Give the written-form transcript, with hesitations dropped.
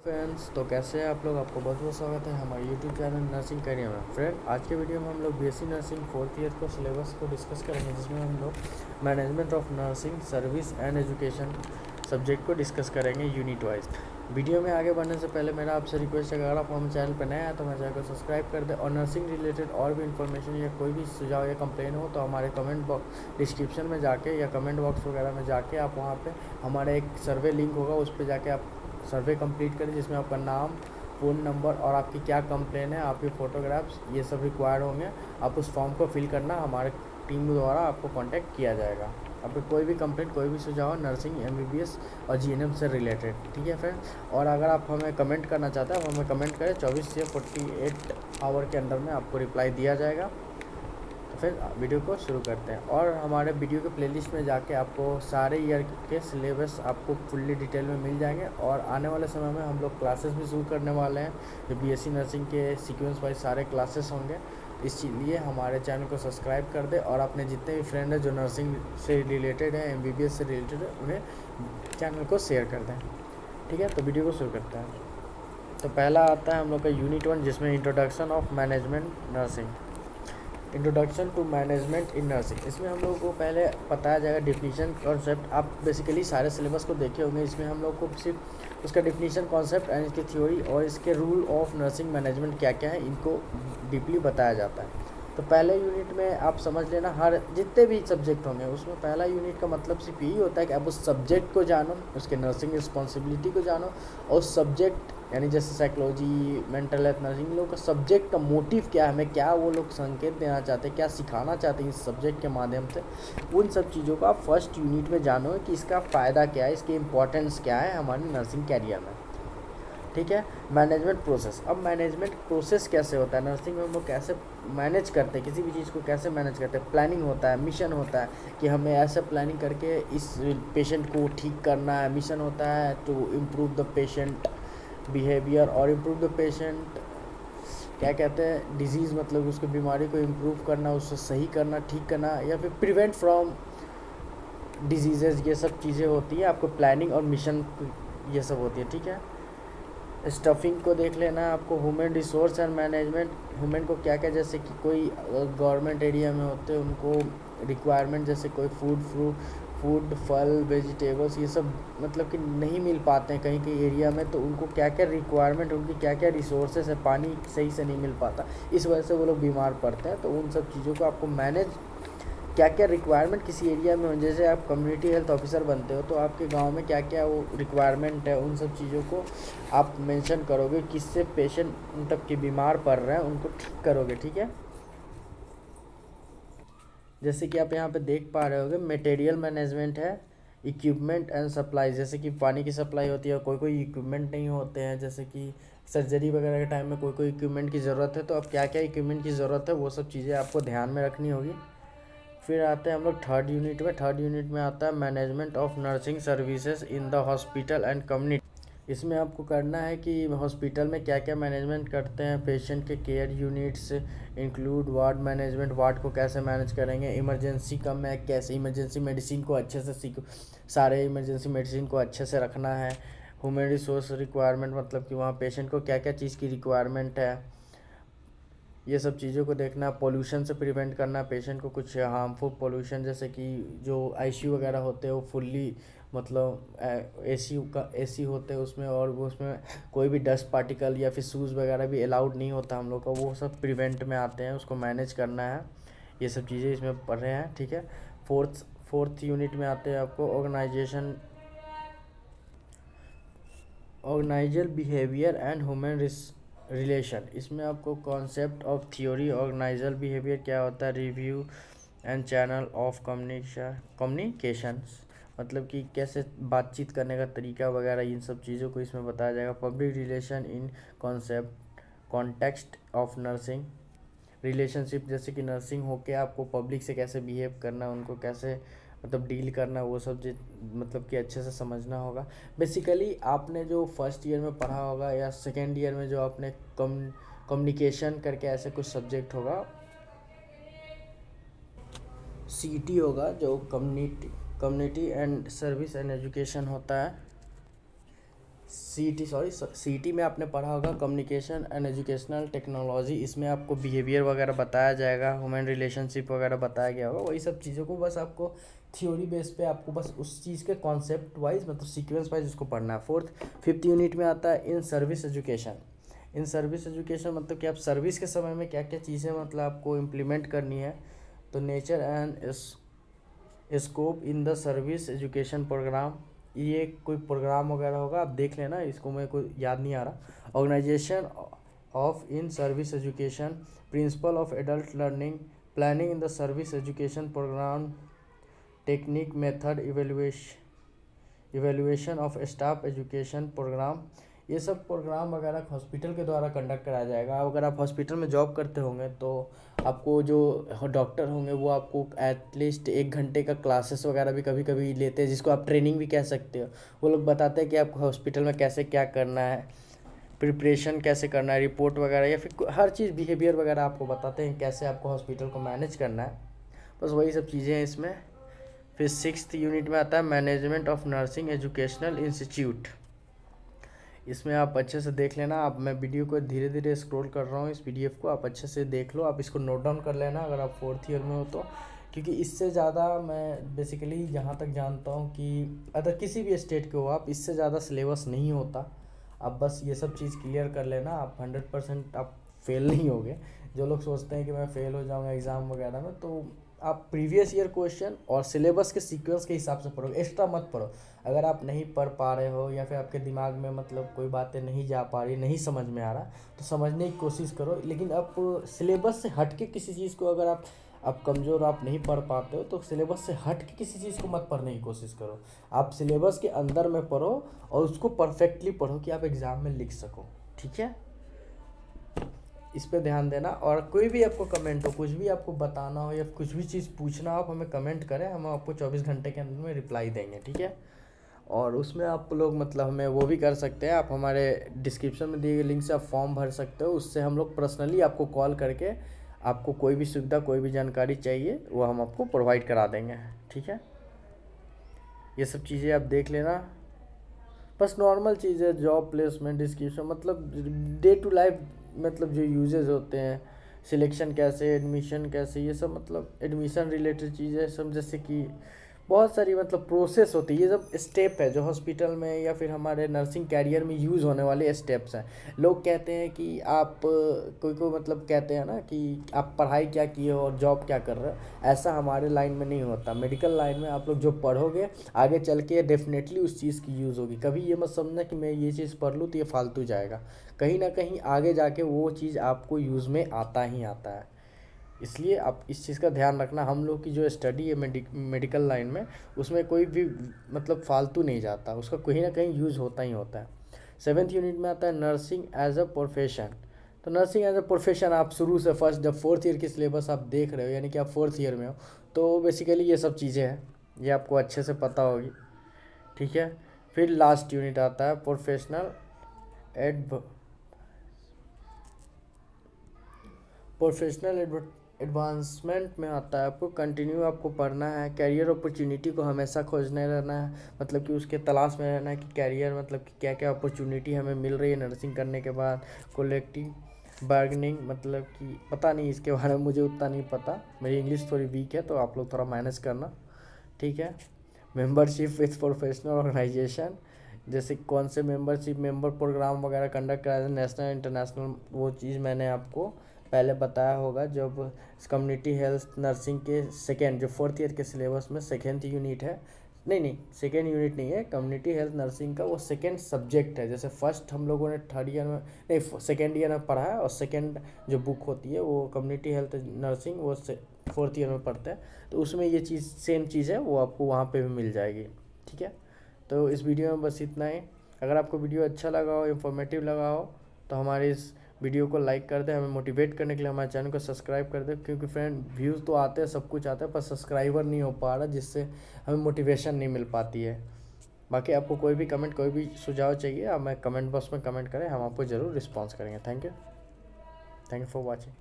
Friends, तो कैसे हैं आप लोग। आपको बहुत बहुत स्वागत है हमारे यूट्यूब चैनल नर्सिंग करियर में। फ्रेंड, आज के वीडियो में हम लोग बीएससी नर्सिंग 4th ईयर को सिलेबस को डिस्कस करेंगे, जिसमें हम लोग management of nursing service and education subject को डिस्कस करेंगे यूनिट वाइज। वीडियो में आगे बढ़ने से पहले मेरा आपसे रिक्वेस्ट है, अगर आप हमारे चैनल पर नए हैं तो मेरे चैनल को सब्सक्राइब कर दें, और नर्सिंग रिलेटेड और भी इन्फॉर्मेशन या कोई भी सुझाव या कंप्लेन हो तो हमारे कमेंट बॉक्स डिस्क्रिप्शन में जाके या कमेंट बॉक्स वगैरह में जाके आप वहाँ पे हमारा एक सर्वे लिंक होगा, उस पर जाके आप सर्वे कंप्लीट करें, जिसमें आपका नाम, फ़ोन नंबर और आपकी क्या कंप्लेन है, आपके फ़ोटोग्राफ्स, ये सब रिक्वायर्ड होंगे। आप उस फॉर्म को फिल करना, हमारे टीम द्वारा आपको कांटेक्ट किया जाएगा। आपको कोई भी कंप्लेंट, कोई भी सुझाव नर्सिंग, एमबीबीएस और जीएनएम से रिलेटेड, ठीक है फ्रेंड। और अगर आप हमें कमेंट करना चाहते हैं, आप हमें कमेंट करें, 24 से 48 आवर के अंदर में आपको रिप्लाई दिया जाएगा। तो फिर वीडियो को शुरू करते हैं, और हमारे वीडियो के प्लेलिस्ट में जाके आपको सारे ईयर के सिलेबस आपको फुल्ली डिटेल में मिल जाएंगे। और आने वाले समय में हम लोग क्लासेस भी शुरू करने वाले हैं, जो बीएससी नर्सिंग के सीक्वेंस वाइज सारे क्लासेस होंगे। इसलिए हमारे चैनल को सब्सक्राइब कर दें, और अपने जितने भी फ्रेंड हैं जो नर्सिंग से रिलेटेड है, एमबीबीएस से रिलेटेड है, उन्हें चैनल को शेयर कर दें। ठीक है, तो वीडियो को शुरू करते हैं। तो पहला आता है हम लोग का यूनिट 1, जिसमें introduction of management nursing, introduction to management in nursing. इसमें हम लोगों को पहले बताया जाएगा डिफिनीशन, कॉन्सेप्ट। आप बेसिकली सारे सिलेबस को देखे होंगे, इसमें हम लोग को सिर्फ उसका डिफिनीशन, कॉन्सेप्ट एंड इसकी थ्योरी और इसके रूल ऑफ नर्सिंग मैनेजमेंट क्या क्या है, इनको डीपली बताया जाता है। तो पहले यूनिट में आप समझ लेना, हर जितने भी सब्जेक्ट होंगे उसमें पहला यूनिट का मतलब सिर्फ यही होता है कि आप उस सब्जेक्ट को जानो, उसके नर्सिंग रिस्पॉन्सिबिलिटी को जानो, और उस सब्जेक्ट यानी जैसे साइकोलॉजी, मेंटल हेल्थ, नर्सिंग, लोगों का सब्जेक्ट का मोटिव क्या है, हमें क्या वो लोग संकेत देना चाहते हैं, क्या सिखाना चाहते हैं इस सब्जेक्ट के माध्यम से, उन सब चीज़ों को आप फर्स्ट यूनिट में जानो कि इसका फ़ायदा क्या है, इसकी इम्पोर्टेंस क्या है हमारे नर्सिंग कैरियर में। ठीक है। Management process. अब मैनेजमेंट प्रोसेस कैसे होता है, नर्सिंग में हम लोग कैसे मैनेज करते हैं, किसी भी चीज़ को कैसे मैनेज करते हैं। प्लानिंग होता है, मिशन होता है कि हमें ऐसा प्लानिंग करके इस पेशेंट को ठीक करना है। मिशन होता है to improve the patient behaviour और इम्प्रूव द पेशेंट, क्या कहते हैं, डिजीज़, मतलब उसकी बीमारी को इम्प्रूव करना, उसको सही करना, ठीक करना, या फिर प्रिवेंट फ्रॉम डिजीज़ेज। ये सब चीज़ें होती है आपको प्लानिंग और मिशन, ये सब होती है। ठीक है। स्टफिंग को देख लेना है आपको। Human resource and management, human को क्या क्या, जैसे कि कोई गवर्नमेंट एरिया में होते हैं उनको रिक्वायरमेंट, जैसे कोई फूड, फल, वेजिटेबल्स, ये सब मतलब कि नहीं मिल पाते हैं कहीं कहीं एरिया में, तो उनको क्या क्या रिक्वायरमेंट, उनकी क्या क्या रिसोर्सेज है, पानी सही से नहीं मिल पाता, इस वजह से वो लोग बीमार पड़ते हैं। तो उन सब चीज़ों को आपको मैनेज, क्या क्या रिक्वायरमेंट किसी एरिया में हो, जैसे आप कम्युनिटी हेल्थ ऑफिसर बनते हो तो आपके गांव में क्या क्या वो रिक्वायरमेंट है, उन सब चीज़ों को आप मेंशन करोगे, किससे पेशेंट मतलब कि बीमार पड़ रहे हैं उनको ठीक करोगे। ठीक है। जैसे कि आप यहाँ पे देख पा रहे होगे, मटेरियल मैनेजमेंट है, इक्विपमेंट एंड सप्लाई, जैसे कि पानी की सप्लाई होती है, कोई कोई इक्विपमेंट नहीं होते हैं, जैसे कि सर्जरी वगैरह के टाइम में कोई कोई इक्विपमेंट की ज़रूरत है, तो अब क्या क्या इक्विपमेंट की ज़रूरत है वो सब चीज़ें आपको ध्यान में रखनी होगी। फिर आते हैं हम लोग थर्ड यूनिट में। थर्ड यूनिट में आता है management of nursing services in the hospital and community. इसमें आपको करना है कि हॉस्पिटल में क्या क्या मैनेजमेंट करते हैं, पेशेंट के care units include ward management, ward को कैसे मैनेज करेंगे, इमरजेंसी का में कैसे इमरजेंसी मेडिसिन को अच्छे से सारे इमरजेंसी मेडिसिन को अच्छे से रखना है। ह्यूमन रिसोर्स रिक्वायरमेंट, मतलब कि वहाँ पेशेंट को क्या क्या चीज़ की रिक्वायरमेंट है, ये सब चीज़ों को देखना। पोल्यूशन से प्रिवेंट करना पेशेंट को, कुछ हार्मफुल पोल्यूशन, जैसे कि जो आईसीयू वगैरह होते हैं वो फुल्ली मतलब एसी होते हैं उसमें, और वो उसमें कोई भी डस्ट पार्टिकल या फिर शूज़ वगैरह भी अलाउड नहीं होता हम लोग का, वो सब प्रिवेंट में आते हैं, उसको मैनेज करना है। ये सब चीज़ें इसमें पढ़ रहे हैं। ठीक है। फोर्थ यूनिट में आते हैं आपको ऑर्गेनाइजल बिहेवियर एंड ह्यूमन रिलेशन। इसमें आपको कॉन्सेप्ट ऑफ थ्योरी, ऑर्गेनाइजल बिहेवियर क्या होता है, review and channel of communications, मतलब कि कैसे बातचीत करने का तरीका वगैरह, इन सब चीज़ों को इसमें बताया जाएगा। Public relation in concept context of nursing relationship, जैसे कि नर्सिंग होके आपको पब्लिक से कैसे बिहेव करना, उनको कैसे मतलब डील करना, वो सब मतलब कि अच्छे से समझना होगा। बेसिकली आपने जो फर्स्ट ईयर में पढ़ा होगा या सेकेंड ईयर में जो आपने कम्युनिकेशन करके ऐसे कुछ सब्जेक्ट होगा, सीटी होगा, जो community and service and education होता है, सीईटी में आपने पढ़ा होगा कम्युनिकेशन एंड एजुकेशनल टेक्नोलॉजी। इसमें आपको बिहेवियर वगैरह बताया जाएगा, ह्यूमन रिलेशनशिप वगैरह बताया गया होगा। वही सब चीज़ों को बस आपको थ्योरी बेस पे आपको बस उस चीज़ के कॉन्सेप्ट वाइज मतलब सीक्वेंस वाइज उसको पढ़ना है। फिफ्थ यूनिट में आता है इन सर्विस एजुकेशन। इन सर्विस एजुकेशन मतलब कि आप सर्विस के समय में क्या क्या चीज़ें मतलब आपको इम्प्लीमेंट करनी है। तो nature and scope in the service education programme, ये कोई प्रोग्राम वगैरह होगा, आप देख लेना, इसको मेरे को याद नहीं आ रहा। Organisation of in service education, principle of adult learning, planning in the service education programme, technique method, evaluation of staff education programme. ये सब प्रोग्राम वगैरह हॉस्पिटल के द्वारा कंडक्ट कराया जाएगा। अगर आप हॉस्पिटल में जॉब करते होंगे तो आपको जो डॉक्टर होंगे वो आपको एटलीस्ट 1 घंटे का क्लासेस वगैरह भी कभी कभी लेते हैं, जिसको आप ट्रेनिंग भी कह सकते हो। वो लोग बताते हैं कि आपको हॉस्पिटल में कैसे क्या करना है, प्रिपरेशन कैसे करना है, रिपोर्ट वगैरह या फिर हर चीज़ बिहेवियर वगैरह आपको बताते हैं कैसे आपको हॉस्पिटल को मैनेज करना है। बस वही सब चीज़ें हैं इसमें। फिर 6th यूनिट में आता है management of nursing educational institute. इसमें आप अच्छे से देख लेना। आप मैं वीडियो को धीरे धीरे स्क्रॉल कर रहा हूँ, इस पीडीएफ को आप अच्छे से देख लो। आप इसको नोट डाउन कर लेना अगर आप 4th ईयर में हो तो, क्योंकि इससे ज़्यादा मैं बेसिकली जहाँ तक जानता हूँ कि अगर किसी भी स्टेट के हो आप, इससे ज़्यादा सिलेबस नहीं होता। आप बस ये सब चीज़ क्लियर कर लेना, आप 100% आप फेल नहीं होगे। जो लोग सोचते हैं कि मैं फ़ेल हो जाऊँगा एग्ज़ाम वगैरह में, तो आप प्रीवियस ईयर क्वेश्चन और सिलेबस के सीक्वेंस के हिसाब से पढ़ो, एक्स्ट्रा मत पढ़ो। अगर आप नहीं पढ़ पा रहे हो या फिर आपके दिमाग में मतलब कोई बातें नहीं जा पा रही, नहीं समझ में आ रहा, तो समझने की कोशिश करो। लेकिन आप सिलेबस से हट के किसी चीज़ को अगर आप कमज़ोर, आप नहीं पढ़ पाते हो, तो सिलेबस से हट के किसी चीज़ को मत पढ़ने की कोशिश करो। आप सिलेबस के अंदर में पढ़ो और उसको परफेक्टली पढ़ो कि आप एग्ज़ाम में लिख सको। ठीक है, इस पे ध्यान देना। और कोई भी आपको कमेंट हो, कुछ भी आपको बताना हो या कुछ भी चीज़ पूछना हो, आप हमें कमेंट करें, हम आपको 24 घंटे के अंदर में रिप्लाई देंगे। ठीक है, और उसमें आप लोग मतलब हमें वो भी कर सकते हैं, आप हमारे डिस्क्रिप्शन में दिए गए लिंक से आप फॉर्म भर सकते हो। उससे हम लोग पर्सनली आपको कॉल करके आपको कोई भी सुविधा, कोई भी जानकारी चाहिए वो हम आपको प्रोवाइड करा देंगे। ठीक है, ये सब चीज़ें आप देख लेना। बस नॉर्मल चीज़ है, जॉब प्लेसमेंट डिस्क्रिप्शन मतलब डे टू लाइफ मतलब जो यूजेस होते हैं, सिलेक्शन कैसे, एडमिशन कैसे, ये सब मतलब एडमिशन रिलेटेड चीज़ें सब, जैसे कि बहुत सारी मतलब प्रोसेस होती है। ये सब स्टेप है जो हॉस्पिटल में या फिर हमारे नर्सिंग कैरियर में यूज़ होने वाले स्टेप्स हैं। लोग कहते हैं कि आप कोई को मतलब कहते हैं ना कि आप पढ़ाई क्या किए हो और जॉब क्या कर रहे हो, ऐसा हमारे लाइन में नहीं होता। मेडिकल लाइन में आप लोग जो पढ़ोगे आगे चल के डेफिनेटली उस चीज़ की यूज़ होगी। कभी ये मत समझना कि मैं ये चीज़ पढ़ लूँ तो ये फालतू जाएगा, कहीं ना कहीं आगे जाके वो चीज़ आपको यूज़ में आता ही आता है। इसलिए आप इस चीज़ का ध्यान रखना। हम लोग की जो स्टडी है मेडिकल लाइन में, उसमें कोई भी मतलब फालतू नहीं जाता, उसका कहीं ना कहीं यूज़ होता ही होता है। 7th यूनिट में आता है नर्सिंग एज अ प्रोफेशन। तो नर्सिंग एज अ प्रोफेशन आप शुरू से फर्स्ट जब 4th ईयर की सिलेबस आप देख रहे हो, यानी कि आप 4th ईयर में हो, तो बेसिकली ये सब चीज़ें हैं, ये आपको अच्छे से पता होगी। ठीक है, फिर लास्ट यूनिट आता है प्रोफेशनल एडवांसमेंट में आता है। आपको कंटिन्यू आपको पढ़ना है। कैरियर अपॉर्चुनिटी को हमेशा खोजने रहना है, मतलब कि उसके तलाश में रहना है कि कैरियर मतलब कि क्या क्या अपॉर्चुनिटी हमें मिल रही है नर्सिंग करने के बाद। कलेक्टिव बार्गेनिंग मतलब कि पता नहीं, इसके बारे में मुझे उतना नहीं पता, मेरी इंग्लिश थोड़ी वीक है तो आप लोग थोड़ा मैनेज करना। ठीक है, मेंबरशिप विथ प्रोफेशनल ऑर्गेनाइजेशन, जैसे कौन से मेंबर प्रोग्राम वगैरह कंडक्ट कराए, नेशनल इंटरनेशनल, वो चीज़ मैंने आपको पहले बताया होगा। जब कम्युनिटी हेल्थ नर्सिंग के सेकेंड जो 4th ईयर के सिलेबस में 2nd यूनिट है, नहीं 2nd यूनिट नहीं है, कम्युनिटी हेल्थ नर्सिंग का वो 2nd सब्जेक्ट है। जैसे फर्स्ट हम लोगों ने 3rd ईयर में नहीं 2nd ईयर में पढ़ा है, और 2nd जो बुक होती है वो कम्युनिटी हेल्थ नर्सिंग वो 4th ईयर में पढ़ते हैं, तो उसमें ये चीज़ सेम चीज़ है, वो आपको वहाँ पे भी मिल जाएगी। ठीक है, तो इस वीडियो में बस इतना ही। अगर आपको वीडियो अच्छा लगा हो, इन्फॉर्मेटिव लगा हो, तो हमारे इस वीडियो को लाइक कर दें। हमें मोटिवेट करने के लिए हमारे चैनल को सब्सक्राइब कर दें, क्योंकि फ्रेंड व्यूज़ तो आते हैं, सब कुछ आता है, पर सब्सक्राइबर नहीं हो पा रहा, जिससे हमें मोटिवेशन नहीं मिल पाती है। बाकी आपको कोई भी कमेंट, कोई भी सुझाव चाहिए, आप हमें कमेंट बॉक्स में कमेंट करें, हम आपको ज़रूर रिस्पॉन्स करेंगे। Thank you for watching.